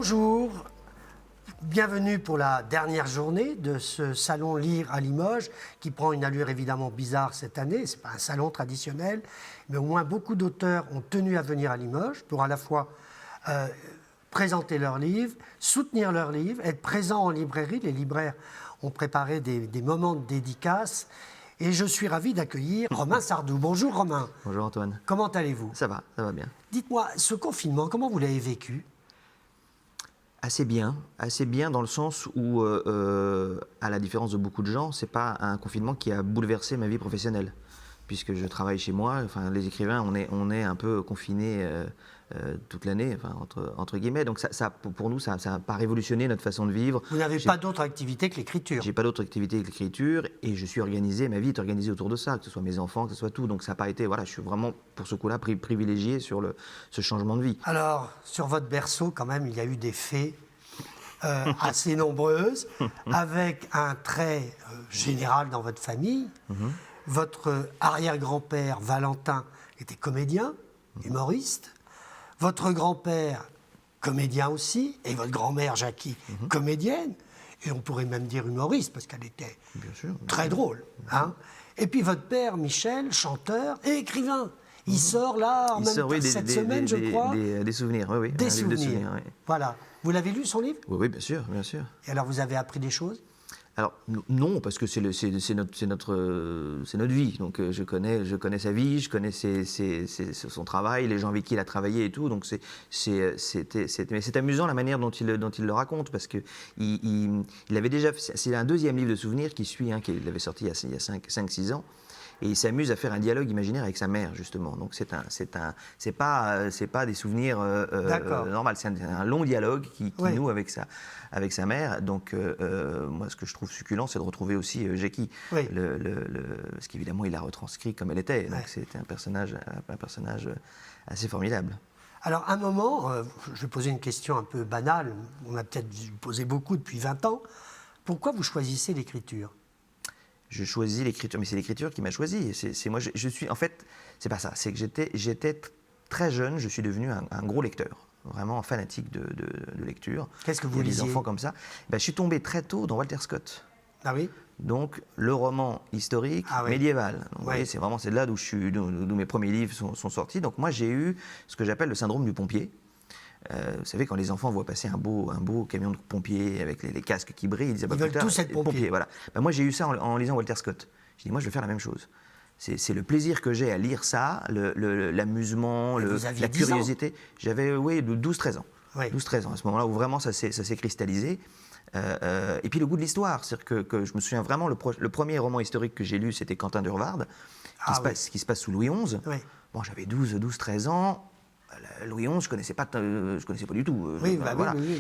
Bonjour, bienvenue pour la dernière journée de ce salon Lire à Limoges qui prend une allure évidemment bizarre cette année. Ce n'est pas un salon traditionnel, mais au moins beaucoup d'auteurs ont tenu à venir à Limoges pour à la fois présenter leurs livres, soutenir leurs livres, être présents en librairie. Les libraires ont préparé des moments de dédicace. Et je suis ravi d'accueillir Romain Sardou. Bonjour Romain. Bonjour Antoine. Comment allez-vous? Ça va bien. Dites-moi, ce confinement, comment vous l'avez vécu? Assez bien dans le sens où, à la différence de beaucoup de gens, c'est pas un confinement qui a bouleversé ma vie professionnelle. Puisque je travaille chez moi, enfin, les écrivains, on est un peu confinés toute l'année, enfin, entre guillemets. Donc pour nous, ça n'a pas révolutionné notre façon de vivre. Vous n'avez pas d'autre activité que l'écriture? J'ai pas d'autre activité que l'écriture et je suis organisé, ma vie est organisée autour de ça, que ce soit mes enfants, que ce soit tout. Donc ça n'a pas été, voilà, je suis vraiment pour ce coup-là privilégié sur ce changement de vie. Alors, sur votre berceau, quand même, il y a eu des fées assez nombreuses, avec un trait général dans votre famille. Votre arrière-grand-père, Valentin, était comédien, humoriste. Votre grand-père, comédien aussi, et votre grand-mère, Jackie, comédienne. Et on pourrait même dire humoriste, parce qu'elle était très drôle. Hein. Et puis votre père, Michel, chanteur et écrivain. Il sort là, en même temps, cette semaine, je crois. Des souvenirs, oui. Des souvenirs. Oui. Voilà. Vous l'avez lu, son livre? Oui, bien sûr. Et alors, vous avez appris des choses? Alors, non, parce que c'est notre vie. Donc, je connais sa vie, je connais son travail, les gens avec qui il a travaillé et tout. Donc, mais c'est amusant la manière dont il le raconte, parce qu'il avait déjà... C'est un deuxième livre de souvenirs qui suit, qu'il avait sorti il y a 5-6 ans. Et il s'amuse à faire un dialogue imaginaire avec sa mère, justement. Donc c'est pas des souvenirs normaux, c'est un long dialogue qui noue avec sa mère. Donc moi, ce que je trouve succulent, c'est de retrouver aussi Jackie, parce qu'évidemment, il l'a retranscrit comme elle était. Donc c'était un personnage assez formidable. Alors, à un moment, je vais poser une question un peu banale, on a peut-être posé beaucoup depuis 20 ans. Pourquoi vous choisissez l'écriture? Je choisis l'écriture, mais c'est l'écriture qui m'a choisi. C'est moi, je suis, en fait, c'est pas ça. C'est que j'étais très jeune, je suis devenu un gros lecteur, vraiment fanatique de lecture. Qu'est-ce que vous lisiez? Des enfants comme ça. Je suis tombé très tôt dans Walter Scott. Ah oui? Donc le roman historique médiéval. Donc, c'est de là d'où mes premiers livres sont sortis. Donc moi, j'ai eu ce que j'appelle le syndrome du pompier. Vous savez, quand les enfants voient passer un beau camion de pompiers avec les casques qui brillent, ils disent ils veulent tous être pompiers. Voilà. Moi, j'ai eu ça en lisant Walter Scott. J'ai dit, moi, je vais faire la même chose. C'est le plaisir que j'ai à lire ça, l'amusement, la curiosité. J'avais 12-13 ans. 12-13 ans, à ce moment-là où vraiment ça s'est cristallisé. Et puis le goût de l'histoire. C'est-à-dire que je me souviens vraiment, le premier roman historique que j'ai lu, c'était Quentin d'Urvard, qui se passe sous Louis XI. Bon, j'avais 12-13 ans. Louis XI, je connaissais pas du tout.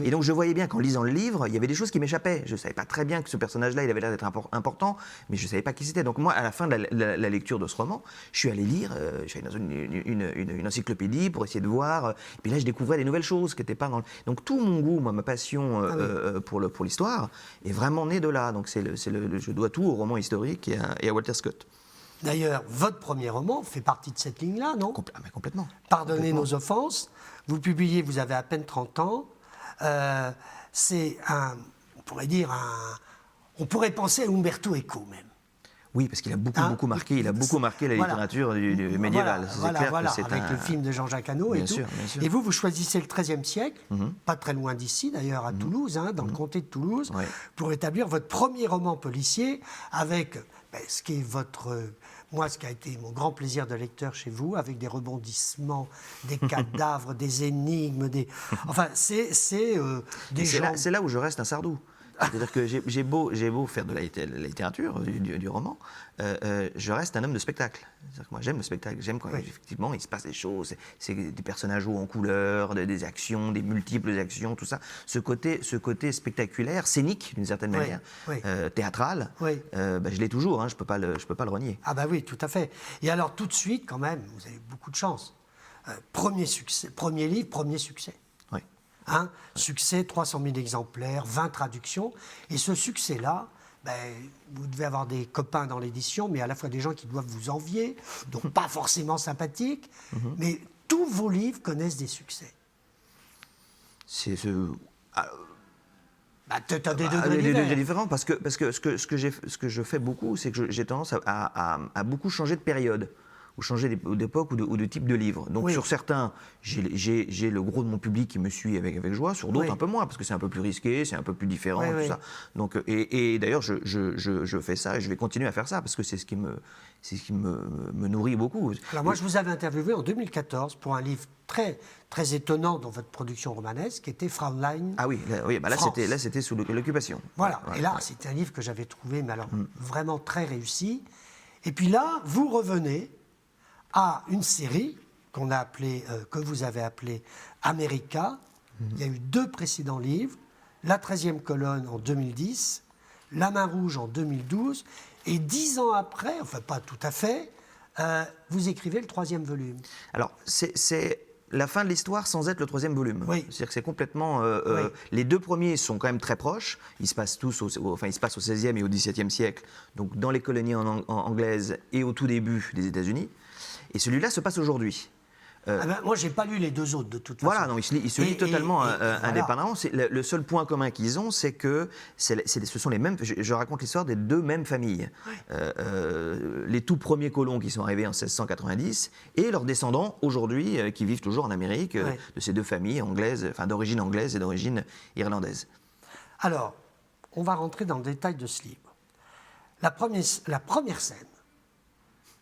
Et donc je voyais bien qu'en lisant le livre, il y avait des choses qui m'échappaient. Je savais pas très bien que ce personnage-là, il avait l'air d'être important, mais je savais pas qui c'était. Donc moi, à la fin de la lecture de ce roman, je suis allé lire, je suis allé dans une encyclopédie pour essayer de voir. Et puis là, je découvrais des nouvelles choses qui n'étaient pas dans. Donc tout mon goût, ma passion pour l'histoire, est vraiment né de là. Donc je dois tout au roman historique et à Walter Scott. D'ailleurs, votre premier roman fait partie de cette ligne-là, non? Mais complètement. Pardonnez nos offenses. Vous publiez, vous avez à peine 30 ans. C'est on pourrait penser à Umberto Eco même. Oui, parce qu'il a beaucoup marqué la littérature du médiéval. Avec le film de Jean-Jacques Hano et tout. Bien sûr. Et vous choisissez le XIIIe siècle, pas très loin d'ici d'ailleurs, à Toulouse, dans le comté de Toulouse, pour établir votre premier roman policier avec ce qui est ce qui a été mon grand plaisir de lecteur chez vous, avec des rebondissements, des cadavres, des énigmes, enfin c'est des gens... C'est là où je reste un Sardou. C'est-à-dire que j'ai beau faire de la littérature, du roman, je reste un homme de spectacle. C'est-à-dire que moi, j'aime le spectacle. J'aime quand effectivement il se passe des choses. C'est des personnages hauts en couleur, des actions, des multiples actions, tout ça. Ce côté spectaculaire, scénique d'une certaine manière, théâtral, je l'ai toujours. Je peux pas le renier. Ah bah oui, tout à fait. Et alors tout de suite, quand même, vous avez beaucoup de chance. Premier livre, premier succès. Succès, 300 000 exemplaires, 20 traductions. Et ce succès-là, vous devez avoir des copains dans l'édition, mais à la fois des gens qui doivent vous envier, donc pas forcément sympathiques, mais tous vos livres connaissent des succès. C'est tu as des degrés différents parce que ce que je fais beaucoup, c'est que j'ai tendance à beaucoup changer de période, ou changer d'époque ou de type de livre. Donc sur certains, j'ai le gros de mon public qui me suit avec joie, sur d'autres un peu moins, parce que c'est un peu plus risqué, c'est un peu plus différent, tout ça. Donc, et d'ailleurs, je fais ça et je vais continuer à faire ça, parce que c'est ce qui me nourrit beaucoup. Alors moi, je vous avais interviewé en 2014 pour un livre très, très étonnant dans votre production romanesque, qui était Fraulein. Ah oui, là c'était sous l'occupation. Voilà, et là, c'était un livre que j'avais trouvé, mais alors, vraiment très réussi. Et puis là, vous revenez à une série que vous avez appelée America. Il y a eu 2 précédents livres, La 13e colonne en 2010, La main rouge en 2012, et 10 ans après, enfin pas tout à fait, vous écrivez le 3e volume. Alors, c'est la fin de l'histoire sans être le 3e volume. C'est-à-dire que c'est complètement... Les 2 premiers sont quand même très proches. Ils se passent tous au XVIe et au XVIIe siècle, donc dans les colonies anglaises et au tout début des États-Unis. Et celui-là se passe aujourd'hui. Moi, je n'ai pas lu les 2 autres, de toute façon. Voilà, non, il se lit totalement indépendamment. Le seul point commun qu'ils ont, c'est que ce sont les mêmes... Je raconte l'histoire des 2 mêmes familles. Les tout premiers colons qui sont arrivés en 1690 et leurs descendants, aujourd'hui, qui vivent toujours en Amérique, de ces 2 familles anglaises, enfin d'origine anglaise et d'origine irlandaise. Alors, on va rentrer dans le détail de ce livre. La première scène,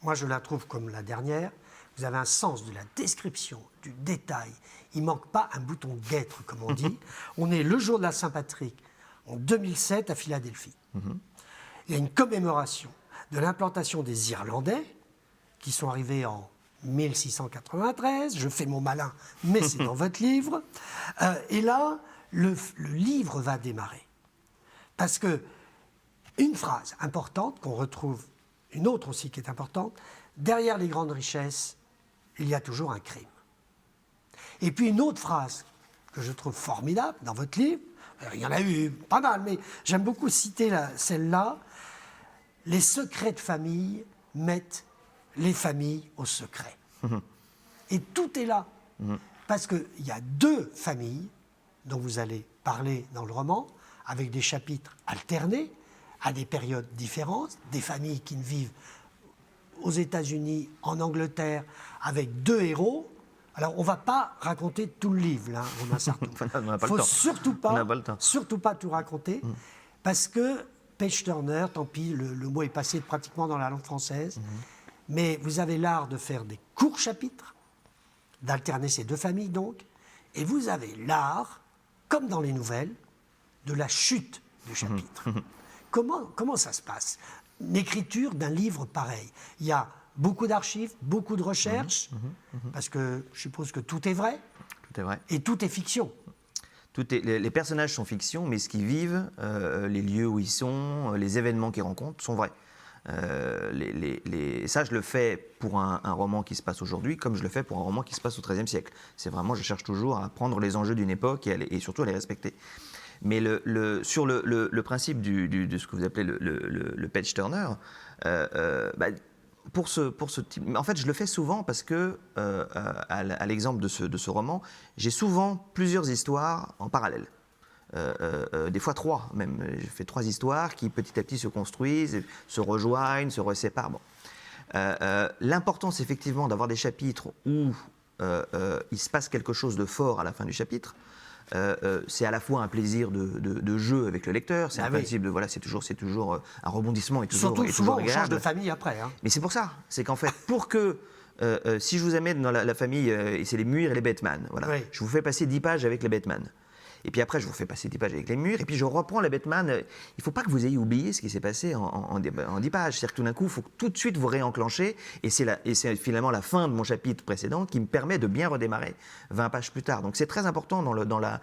moi, je la trouve comme la dernière. Vous avez un sens de la description, du détail. Il ne manque pas un bouton guêtre, comme on dit. On est le jour de la Saint-Patrick, en 2007, à Philadelphie. Il y a une commémoration de l'implantation des Irlandais, qui sont arrivés en 1693. Je fais mon malin, mais c'est dans votre livre. Et là, le livre va démarrer. Parce que une phrase importante qu'on retrouve, une autre aussi qui est importante, derrière les grandes richesses, il y a toujours un crime. Et puis une autre phrase que je trouve formidable dans votre livre, il y en a eu pas mal, mais j'aime beaucoup citer celle-là, les secrets de famille mettent les familles au secret. Et tout est là, parce qu'il y a 2 familles dont vous allez parler dans le roman, avec des chapitres alternés, à des périodes différentes, des familles qui ne vivent aux États-Unis, en Angleterre, avec 2 héros. Alors, on ne va pas raconter tout le livre, là, Romain Sartoux. Il ne faut surtout pas tout raconter, parce que page-turner, tant pis, le mot est passé pratiquement dans la langue française, mais vous avez l'art de faire des courts chapitres, d'alterner ces 2 familles, donc, et vous avez l'art, comme dans les nouvelles, de la chute du chapitre. Comment ça se passe? L'écriture d'un livre pareil. Il y a beaucoup d'archives, beaucoup de recherches, parce que je suppose que tout est vrai. Tout est vrai. Et tout est fiction. Les personnages sont fiction, mais ce qu'ils vivent, les lieux où ils sont, les événements qu'ils rencontrent sont vrais. Ça, je le fais pour un roman qui se passe aujourd'hui, comme je le fais pour un roman qui se passe au XIIIe siècle. C'est vraiment, je cherche toujours à prendre les enjeux d'une époque et surtout à les respecter. Mais sur le principe de ce que vous appelez le page-turner, pour ce type... En fait, je le fais souvent parce que, à l'exemple de ce roman, j'ai souvent plusieurs histoires en parallèle. Des fois 3 même. J'ai fait 3 histoires qui petit à petit se construisent, se rejoignent, se reséparent. Bon. L'important, c'est effectivement d'avoir des chapitres où il se passe quelque chose de fort à la fin du chapitre. C'est à la fois un plaisir de jeu avec le lecteur, c'est un principe de c'est toujours un rebondissement et toujours Surtout, souvent agréable. on change de famille après. Mais c'est pour ça, c'est qu'en fait, pour que si je vous amène dans la famille, et c'est les Muir et les Bateman, je vous fais passer 10 pages avec les Bateman. Et puis après, je vous fais passer 10 pages avec les Muir, et puis je reprends les Bateman. Il ne faut pas que vous ayez oublié ce qui s'est passé en 10 pages. C'est-à-dire que tout d'un coup, il faut tout de suite vous réenclencher, et c'est finalement la fin de mon chapitre précédent qui me permet de bien redémarrer 20 pages plus tard. Donc c'est très important dans la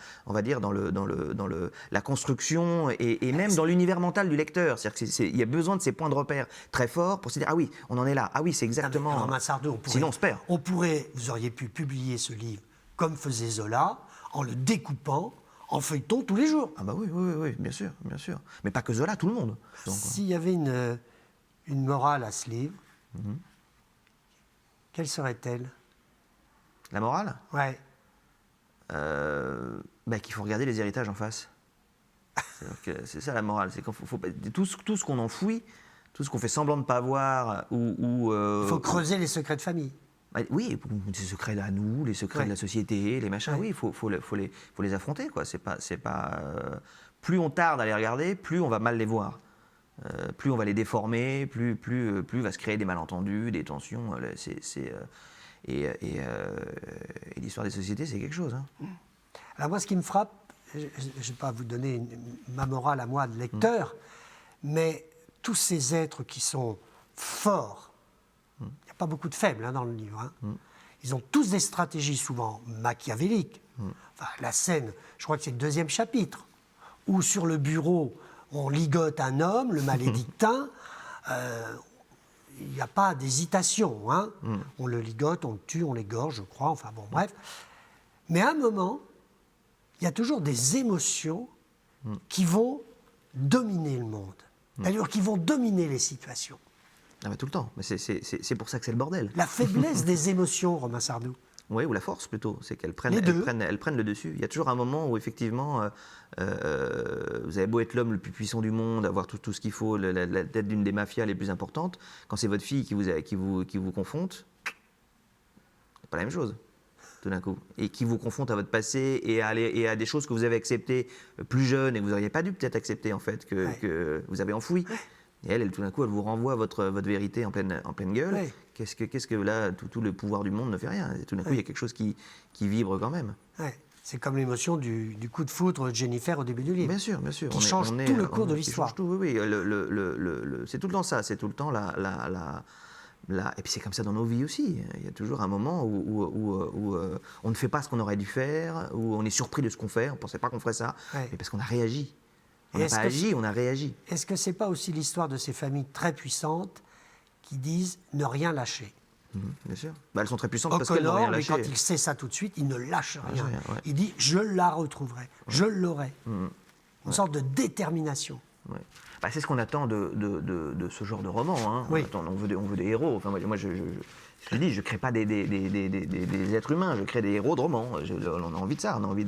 construction et même dans l'univers mental du lecteur. C'est-à-dire qu'il y a besoin de ces points de repère très forts pour se dire, ah oui, on en est là, ah oui, c'est exactement... Romain Sartoux, sinon on se perd. Vous auriez pu publier ce livre comme faisait Zola, en le découpant, en feuilleton tous les jours. Ah bah oui, bien sûr. Mais pas que Zola, tout le monde. S'il y avait une morale à ce livre, quelle serait-elle? La morale? Ouais. qu'il faut regarder les héritages en face. C'est ça la morale, c'est qu'il faut tout ce qu'on enfouit, tout ce qu'on fait semblant de ne pas voir, il faut creuser les secrets de famille. Oui, les secrets à nous, les secrets de la société, les machins, oui, il faut les affronter, quoi. C'est pas plus on tarde à les regarder, plus on va mal les voir. Plus on va les déformer, plus va se créer des malentendus, des tensions. Et l'histoire des sociétés, c'est quelque chose. Hein. Alors moi, ce qui me frappe, je ne vais pas vous donner ma morale à moi de lecteur, mais tous ces êtres qui sont forts, il n'y a pas beaucoup de faibles dans le livre, hein. Ils ont tous des stratégies souvent machiavéliques. Enfin, la scène, je crois que c'est le 2e chapitre, où sur le bureau, on ligote un homme, le malédictin, il n'y a pas d'hésitation. Hein. On le ligote, on le tue, on l'égorge, je crois, enfin bon, bref. Mais à un moment, il y a toujours des émotions qui vont dominer le monde, c'est-à-dire qui vont dominer les situations. Ah bah tout le temps, mais c'est pour ça que c'est le bordel. La faiblesse des émotions, Romain Sardou. Oui, ou la force plutôt, c'est qu'elles prennent le dessus. Il y a toujours un moment où effectivement, vous avez beau être l'homme le plus puissant du monde, avoir tout ce qu'il faut, la tête d'une des mafias les plus importantes, quand c'est votre fille qui vous confronte, c'est pas la même chose, tout d'un coup. Et qui vous confronte à votre passé et à des choses que vous avez acceptées plus jeune et que vous n'auriez pas dû peut-être accepter en fait, que vous avez enfoui. Et elle, tout d'un coup, elle vous renvoie votre vérité en pleine gueule. Ouais. Qu'est-ce que là, tout le pouvoir du monde ne fait rien. Et tout d'un coup, il y a quelque chose qui vibre quand même. Ouais. C'est comme l'émotion du coup de foudre de Jennifer au début du livre. Bien sûr, bien sûr. Qui change tout le cours de l'histoire. Oui, c'est tout le temps ça. C'est tout le temps et puis c'est comme ça dans nos vies aussi. Il y a toujours un moment où on ne fait pas ce qu'on aurait dû faire, où on est surpris de ce qu'on fait. On ne pensait pas qu'on ferait ça, mais parce qu'on a réagi. On n'a pas agi, on a réagi. Est-ce que ce n'est pas aussi l'histoire de ces familles très puissantes qui disent ne rien lâcher? Bien sûr. Elles sont très puissantes parce qu'elles n'ont rien lâché. Mais quand il sait ça tout de suite, il ne lâche rien. Il dit je la retrouverai, je l'aurai. Une sorte de détermination. Ouais. C'est ce qu'on attend de ce genre de roman. Hein. Oui. On veut des héros. Enfin, moi, je ne crée pas des êtres humains, je crée des héros de romans. On a envie de ça. On a envie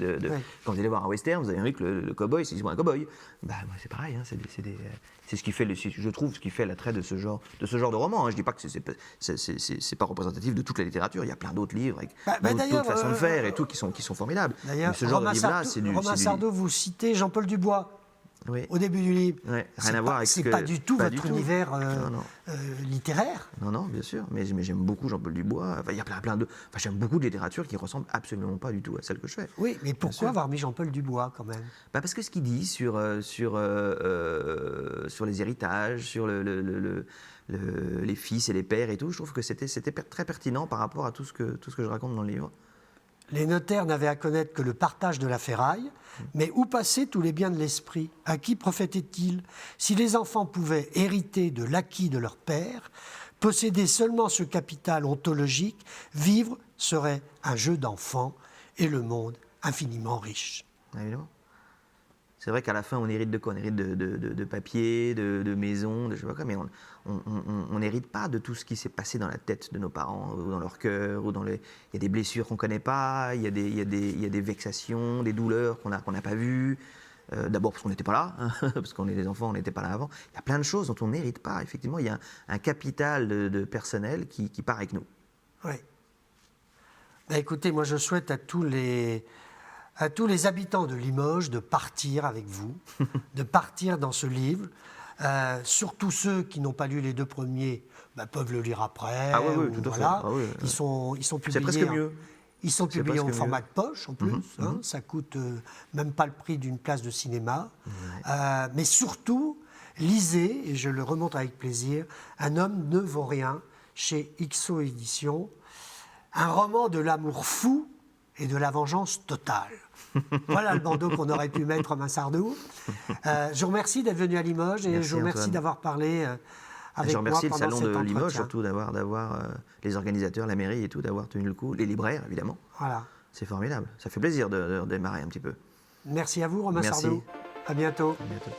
Quand vous allez voir un western, vous avez envie que le cow-boy, c'est un cow-boy. Moi, c'est pareil. Hein. C'est ce qui fait, je trouve, ce qui fait l'attrait de ce genre de roman. Hein. Je ne dis pas que c'est pas représentatif de toute la littérature. Il y a plein d'autres livres avec d'autres façons de faire et tout qui sont formidables. D'ailleurs, ce genre de livre-là, c'est du... Romain Sardou, vous citez Jean-Paul Dubois. Oui. Au début du livre. Ouais, rien à voir avec c'est pas du tout votre univers littéraire. Non, bien sûr. Mais j'aime beaucoup Jean-Paul Dubois. Enfin, il y a plein de. J'aime beaucoup de littérature qui ressemble absolument pas du tout à celle que je fais. Oui, mais pourquoi avoir mis Jean-Paul Dubois quand même? Parce que ce qu'il dit sur les héritages, sur les fils et les pères et tout, je trouve que c'était très pertinent par rapport à tout ce que je raconte dans le livre. Les notaires n'avaient à connaître que le partage de la ferraille, mais où passaient tous les biens de l'esprit? À qui profitaient-ils? Si les enfants pouvaient hériter de l'acquis de leur père, posséder seulement ce capital ontologique, vivre serait un jeu d'enfant et le monde infiniment riche. Évidemment. C'est vrai qu'à la fin, on hérite de quoi? On hérite de papier, de maison, de je sais pas quoi, mais on n'hérite pas de tout ce qui s'est passé dans la tête de nos parents, ou dans leur cœur, ou il y a des blessures qu'on ne connaît pas, il y a des vexations, des douleurs qu'on n'a pas vues. D'abord parce qu'on n'était pas là, hein, parce qu'on est des enfants, on n'était pas là avant. Il y a plein de choses dont on n'hérite pas. Effectivement, il y a un capital de personnel qui part avec nous. Oui. Écoutez, moi je souhaite à tous les habitants de Limoges de partir avec vous, de partir dans ce livre. Surtout ceux qui n'ont pas lu les 2 premiers peuvent le lire après. Ah oui, tout à fait. Ah oui, ils sont publiés. C'est presque mieux. Ils sont publiés en format de poche en plus. Ça coûte même pas le prix d'une place de cinéma. Mais surtout, lisez, et je le remonte avec plaisir, Un homme ne vaut rien, chez XO Éditions. Un roman de l'amour fou et de la vengeance totale. Voilà le bandeau qu'on aurait pu mettre Romain Sardou. Je vous remercie d'être venu à Limoges et je vous remercie d'avoir parlé avec moi pendant cet entretien. Je remercie le Salon de Limoges surtout d'avoir les organisateurs, la mairie et tout, d'avoir tenu le coup, les libraires évidemment. Voilà. C'est formidable. Ça fait plaisir de démarrer un petit peu. Merci à vous Romain Sardou. À bientôt. À bientôt.